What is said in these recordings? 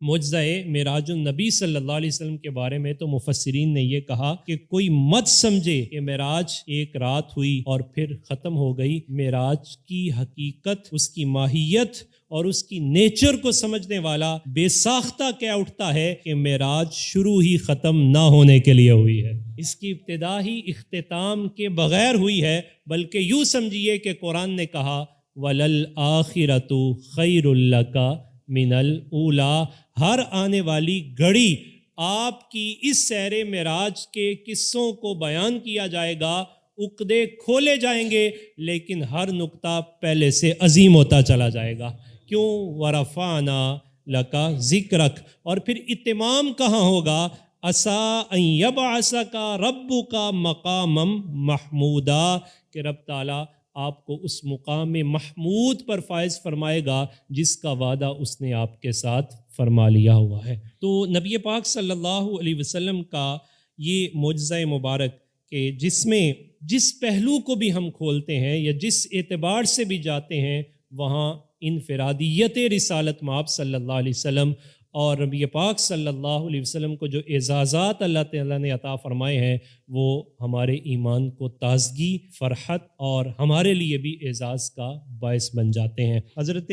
معجزہ معراج النبی صلی اللہ علیہ وسلم کے بارے میں تو مفسرین نے یہ کہا کہ کوئی مت سمجھے کہ معراج ایک رات ہوئی اور پھر ختم ہو گئی۔ معراج کی حقیقت، اس کی ماہیت اور اس کی نیچر کو سمجھنے والا بے ساختہ کہہ اٹھتا ہے کہ معراج شروع ہی ختم نہ ہونے کے لیے ہوئی ہے، اس کی ابتدا ہی اختتام کے بغیر ہوئی ہے، بلکہ یوں سمجھیے کہ قرآن نے کہا وَلَلْآخِرَةُ خَيْرٌ لَكَ مِنَ الْأُولَىٰ، ہر آنے والی گھڑی آپ کی اس سیر معراج کے قصوں کو بیان کیا جائے گا، عقدے کھولے جائیں گے، لیکن ہر نقطہ پہلے سے عظیم ہوتا چلا جائے گا۔ کیوں؟ وَرَفَعْنَا لَكَ ذِكْرَكَ، اور پھر اتمام کہاں ہوگا؟ عَسَىٰ أَن يَبْعَثَكَ رَبُّكَ مَقَامًا مَحْمُودًا، کہ رب تعالیٰ آپ کو اس مقام محمود پر فائز فرمائے گا جس کا وعدہ اس نے آپ کے ساتھ فرما لیا ہوا ہے۔ تو نبی پاک صلی اللہ علیہ وسلم کا یہ معجزہ مبارک کہ جس میں جس پہلو کو بھی ہم کھولتے ہیں یا جس اعتبار سے بھی جاتے ہیں، وہاں انفرادیت رسالت مآب صلی اللہ علیہ وسلم اور نبی پاک صلی اللہ علیہ وسلم کو جو اعزازات اللہ تعالیٰ نے عطا فرمائے ہیں، وہ ہمارے ایمان کو تازگی، فرحت اور ہمارے لیے بھی اعزاز کا باعث بن جاتے ہیں۔ حضرت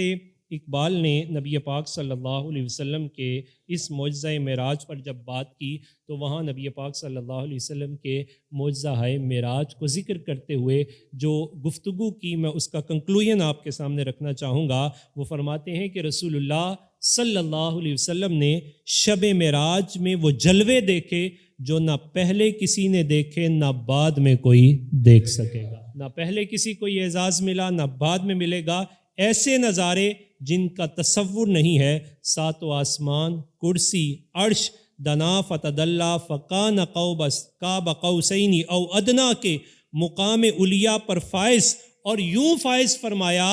اقبال نے نبی پاک صلی اللہ علیہ وسلم کے اس معجزہ معراج پر جب بات کی تو وہاں نبی پاک صلی اللہ علیہ وسلم کے معجزہ معراج کو ذکر کرتے ہوئے جو گفتگو کی، میں اس کا کنکلوژن آپ کے سامنے رکھنا چاہوں گا۔ وہ فرماتے ہیں کہ رسول اللہ صلی اللہ علیہ وسلم نے شب معراج میں وہ جلوے دیکھے جو نہ پہلے کسی نے دیکھے نہ بعد میں کوئی دیکھ سکے گا۔ نہ پہلے کسی کو یہ اعزاز ملا نہ بعد میں ملے گا، ایسے نظارے جن کا تصور نہیں ہے۔ ساتوں آسمان، کرسی، عرش دنا فتدلا فکان قاب قوسین او ادنا کے مقام علیہ پر فائز، اور یوں فائز فرمایا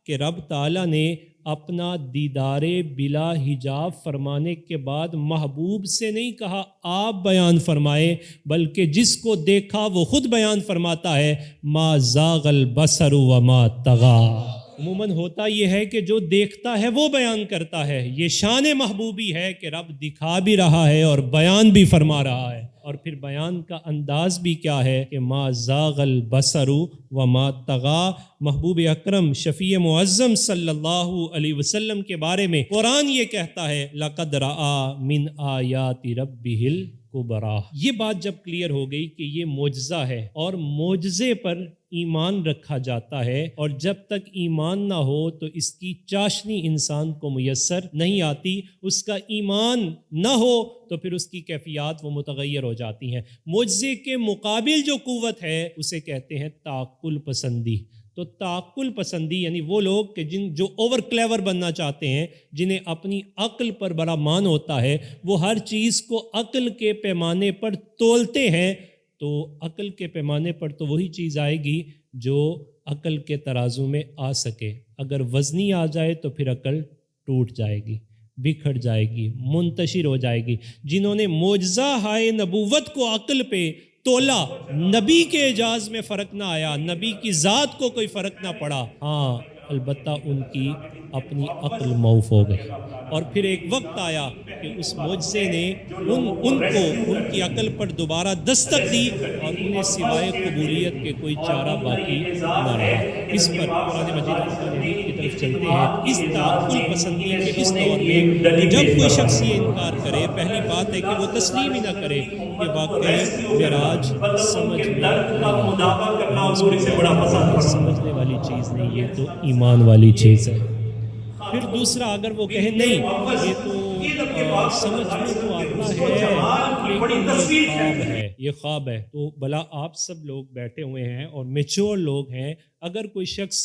کہ رب تعالیٰ نے اپنا دیدار بلا حجاب فرمانے کے بعد محبوب سے نہیں کہا آپ بیان فرمائے، بلکہ جس کو دیکھا وہ خود بیان فرماتا ہے ما زاغ البصر وما طغی۔ عموماً ہوتا یہ ہے کہ جو دیکھتا ہے وہ بیان کرتا ہے، یہ شان محبوبی ہے کہ رب دکھا بھی رہا ہے اور بیان بھی فرما رہا ہے، اور پھر بیان کا انداز بھی کیا ہے کہ ما زاغ البصر وما طغی۔ محبوب اکرم شفیع معظم صلی اللہ علیہ وسلم کے بارے میں قرآن یہ کہتا ہے لقد رأى من آیات ربہ الکبریٰ۔ یہ بات جب کلیئر ہو گئی کہ یہ معجزہ ہے اور معجزے پر ایمان رکھا جاتا ہے، اور جب تک ایمان نہ ہو تو اس کی چاشنی انسان کو میسر نہیں آتی، اس کا ایمان نہ ہو تو پھر اس کی کیفیات وہ متغیر ہو جاتی ہیں۔ معجزے کے مقابل جو قوت ہے اسے کہتے ہیں تعقل پسندی۔ تو تعقل پسندی یعنی وہ لوگ کہ جو اوور کلیور بننا چاہتے ہیں، جنہیں اپنی عقل پر بڑا مان ہوتا ہے، وہ ہر چیز کو عقل کے پیمانے پر تولتے ہیں، تو عقل کے پیمانے پر تو وہی چیز آئے گی جو عقل کے ترازو میں آ سکے۔ اگر وزنی آ جائے تو پھر عقل ٹوٹ جائے گی، بکھر جائے گی، منتشر ہو جائے گی۔ جنہوں نے معجزہ ہائے نبوت کو عقل پہ تولا، نبی کے اعجاز میں فرق نہ آیا، نبی کی ذات کو کوئی فرق نہ پڑا، ہاں البتہ ان کی اپنی عقل موف ہو گئی، اور پھر ایک وقت آیا کہ اس معجزے نے ان کو ان کی عقل پر دوبارہ دستک دی اور انہیں سوائے قبولیت کے کوئی چارہ باقی نہ رہا۔ اس پر قرآن مجید اور قرآن حدیث کی طرف چلتے ہیں۔ اس تعقل پسندی کے اس دور میں جب کوئی شخص یہ انکار کرے، پہلی بات ہے کہ وہ تسلیم ہی نہ کرے کہ واقعی معراج سمجھ میں سمجھنے والی چیز نہیں، یہ تو ایمان والی چیز ہے۔ پھر دوسرا، اگر وہ کہے نہیں یہ تو سمجھ میں تو آتا ہے، یہ خواب ہے، تو بھلا آپ سب لوگ بیٹھے ہوئے ہیں اور میچور لوگ ہیں، اگر کوئی شخص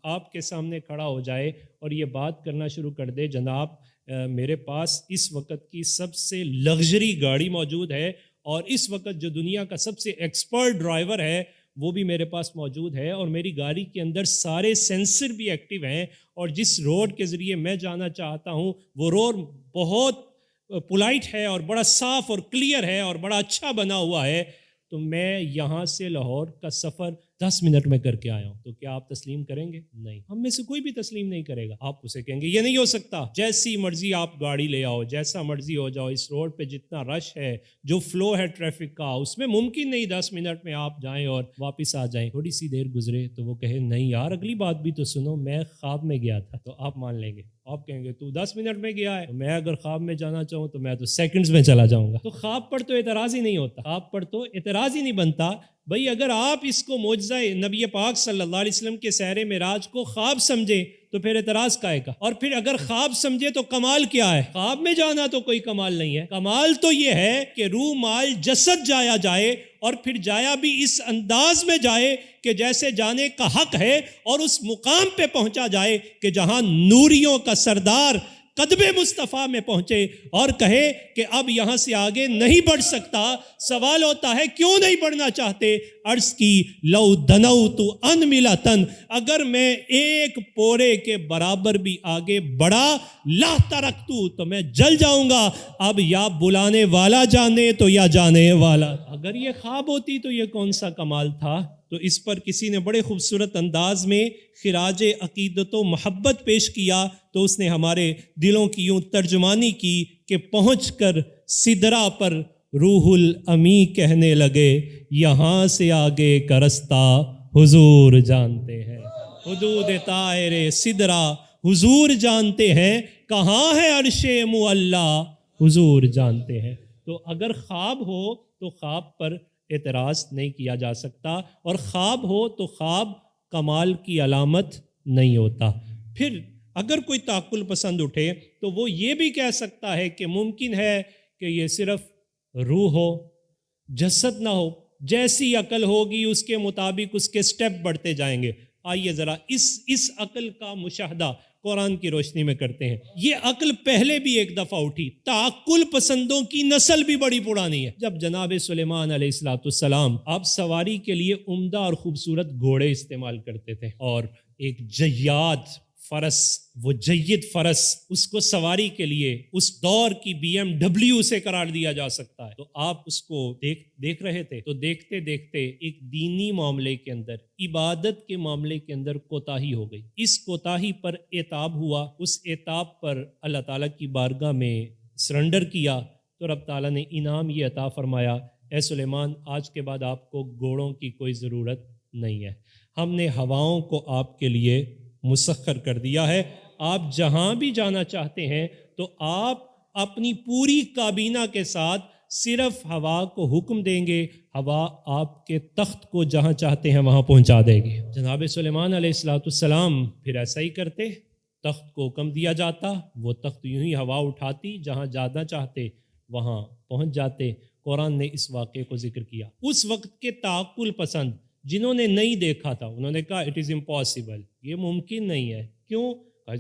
آپ کے سامنے کھڑا ہو جائے اور یہ بات کرنا شروع کر دے جناب میرے پاس اس وقت کی سب سے لگژری گاڑی موجود ہے اور اس وقت جو دنیا کا سب سے ایکسپرٹ ڈرائیور ہے وہ بھی میرے پاس موجود ہے، اور میری گاڑی کے اندر سارے سینسر بھی ایکٹیو ہیں، اور جس روڈ کے ذریعے میں جانا چاہتا ہوں وہ روڈ بہت پولائٹ ہے اور بڑا صاف اور کلیئر ہے اور بڑا اچھا بنا ہوا ہے، تو میں یہاں سے لاہور کا سفر 10 منٹ میں کر کے آیا ہوں، تو کیا آپ تسلیم کریں گے؟ نہیں، ہم میں سے کوئی بھی تسلیم نہیں کرے گا۔ آپ اسے کہیں گے یہ نہیں ہو سکتا، جیسی مرضی آپ گاڑی لے آؤ، جیسا مرضی ہو جاؤ، اس روڈ پہ جتنا رش ہے، جو فلو ہے ٹریفک کا، اس میں ممکن نہیں 10 منٹ میں آپ جائیں اور واپس آ جائیں۔ تھوڑی سی دیر گزرے تو وہ کہے نہیں یار اگلی بات بھی تو سنو، میں خواب میں گیا تھا، تو آپ مان لیں گے؟ آپ کہیں گے تو 10 منٹ میں گیا ہے، میں اگر خواب میں جانا چاہوں تو میں تو سیکنڈز میں چلا جاؤں گا۔ تو خواب پر تو اعتراض ہی نہیں ہوتا، خواب پر تو اعتراض ہی نہیں بنتا۔ بھئی اگر آپ اس کو معجزہ نبی پاک صلی اللہ علیہ وسلم کے سیر معراج کو خواب سمجھے تو پھر اعتراض کائے کا؟ اور پھر اگر خواب سمجھے تو کمال کیا ہے؟ خواب میں جانا تو کوئی کمال نہیں ہے، کمال تو یہ ہے کہ روح مال جسد جایا جائے، اور پھر جایا بھی اس انداز میں جائے کہ جیسے جانے کا حق ہے، اور اس مقام پہ پہنچا جائے کہ جہاں نوریوں کا سردار قدم مصطفیٰ میں پہنچے اور کہے کہ اب یہاں سے آگے نہیں بڑھ سکتا۔ سوال ہوتا ہے کیوں نہیں بڑھنا چاہتے؟ عرض کی لو دنوت ان ملتن، اگر میں ایک پورے کے برابر بھی آگے بڑھا لا ترکتو، تو میں جل جاؤں گا۔ اب یا بلانے والا جانے تو یا جانے والا۔ اگر یہ خواب ہوتی تو یہ کون سا کمال تھا؟ تو اس پر کسی نے بڑے خوبصورت انداز میں خراج عقیدت و محبت پیش کیا، تو اس نے ہمارے دلوں کی یوں ترجمانی کی کہ پہنچ کر سدرا پر روح الامی کہنے لگے یہاں سے آگے کا رستہ حضور جانتے ہیں۔ حدود طائر سدرا حضور جانتے ہیں، کہاں ہے عرش معلا حضور جانتے ہیں۔ تو اگر خواب ہو تو خواب پر اعتراض نہیں کیا جا سکتا، اور خواب ہو تو خواب کمال کی علامت نہیں ہوتا۔ پھر اگر کوئی تعقل پسند اٹھے تو وہ یہ بھی کہہ سکتا ہے کہ ممکن ہے کہ یہ صرف روح ہو، جسد نہ ہو، جیسی عقل ہوگی اس کے مطابق اس کے سٹیپ بڑھتے جائیں گے۔ آئیے ذرا اس عقل کا مشاہدہ قرآن کی روشنی میں کرتے ہیں۔ یہ عقل پہلے بھی ایک دفعہ اٹھی، تعقل پسندوں کی نسل بھی بڑی پرانی ہے۔ جب جناب سلیمان علیہ السلام آپ سواری کے لیے عمدہ اور خوبصورت گھوڑے استعمال کرتے تھے، اور ایک جیاد فرس، وہ جید فرس، اس کو سواری کے لیے اس دور کی BMW سے قرار دیا جا سکتا ہے، تو آپ اس کو دیکھ رہے تھے، تو دیکھتے دیکھتے ایک دینی معاملے کے اندر، عبادت کے معاملے کے اندر کوتاہی ہو گئی۔ اس کوتاہی پر عتاب ہوا، اس عتاب پر اللہ تعالیٰ کی بارگاہ میں سرنڈر کیا، تو رب تعالیٰ نے انعام یہ عطا فرمایا، اے سلیمان آج کے بعد آپ کو گھوڑوں کی کوئی ضرورت نہیں ہے، ہم نے ہواؤں کو آپ کے لیے مسخر کر دیا ہے، آپ جہاں بھی جانا چاہتے ہیں تو آپ اپنی پوری کابینہ کے ساتھ صرف ہوا کو حکم دیں گے، ہوا آپ کے تخت کو جہاں چاہتے ہیں وہاں پہنچا دے گی۔ جناب سلیمان علیہ السلام پھر ایسا ہی کرتے، تخت کو حکم دیا جاتا، وہ تخت یوں ہی ہوا اٹھاتی، جہاں جانا چاہتے وہاں پہنچ جاتے۔ قرآن نے اس واقعے کو ذکر کیا۔ اس وقت کے تعقل پسند جنہوں نے نہیں دیکھا تھا انہوں نے کہا اٹ از امپاسبل، یہ ممکن نہیں ہے۔ کیوں؟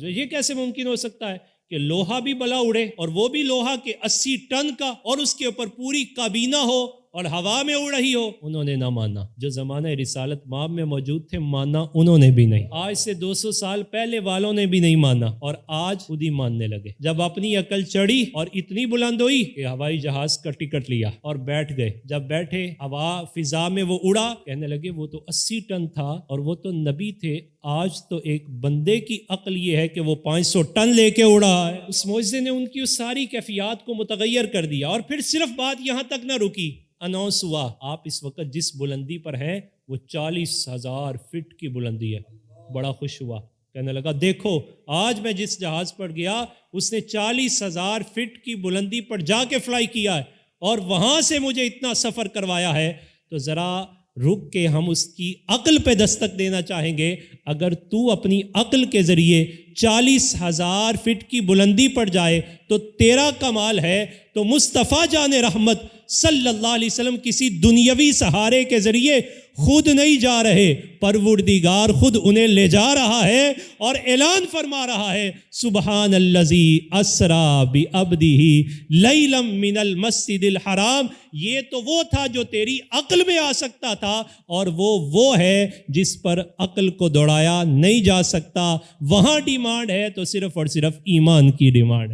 یہ کیسے ممکن ہو سکتا ہے کہ لوہا بھی بلا اڑے، اور وہ بھی لوہا کے 80 ٹن کا، اور اس کے اوپر پوری کابینہ ہو اور ہوا میں اڑ رہی ہو؟ انہوں نے نہ مانا۔ جو زمانہ رسالت مآب میں موجود تھے مانا انہوں نے بھی نہیں، آج سے 200 سال پہلے والوں نے بھی نہیں مانا، اور آج خود ہی ماننے لگے۔ جب اپنی عقل چڑھی اور اتنی بلند ہوئی کہ ہوائی جہاز کا ٹکٹ لیا اور بیٹھ گئے، جب بیٹھے ہوا فضا میں وہ اڑا، کہنے لگے وہ تو 80 ٹن تھا اور وہ تو نبی تھے، آج تو ایک بندے کی عقل یہ ہے کہ وہ 500 ٹن لے کے اڑا ہے۔ اس معجزے نے ان کی اس ساری کیفیات کو متغیر کر دیا، اور پھر صرف بات یہاں تک نہ رکی، اناؤنس ہوا آپ اس وقت جس بلندی پر ہیں وہ 40,000 فٹ کی بلندی ہے۔ بڑا خوش ہوا، کہنے لگا دیکھو آج میں جس جہاز پر گیا اس نے 40,000 فٹ کی بلندی پر جا کے فلائی کیا ہے، اور وہاں سے مجھے اتنا سفر کروایا ہے۔ تو ذرا رک کے ہم اس کی عقل پہ دستک دینا چاہیں گے۔ اگر تو اپنی عقل کے ذریعے 40,000 فٹ کی بلندی پر جائے تو تیرا کمال ہے، تو مصطفیٰ جان رحمت صلی اللہ علیہ وسلم کسی دنیاوی سہارے کے ذریعے خود نہیں جا رہے، پروردگار خود انہیں لے جا رہا ہے اور اعلان فرما رہا ہے سبحان الذی اسریٰ بعبدہ لیلا من المسجد الحرام۔ یہ تو وہ تھا جو تیری عقل میں آ سکتا تھا، اور وہ ہے جس پر عقل کو دوڑایا نہیں جا سکتا۔ وہاں ڈیمانڈ ہے تو صرف اور صرف ایمان کی ڈیمانڈ ہے۔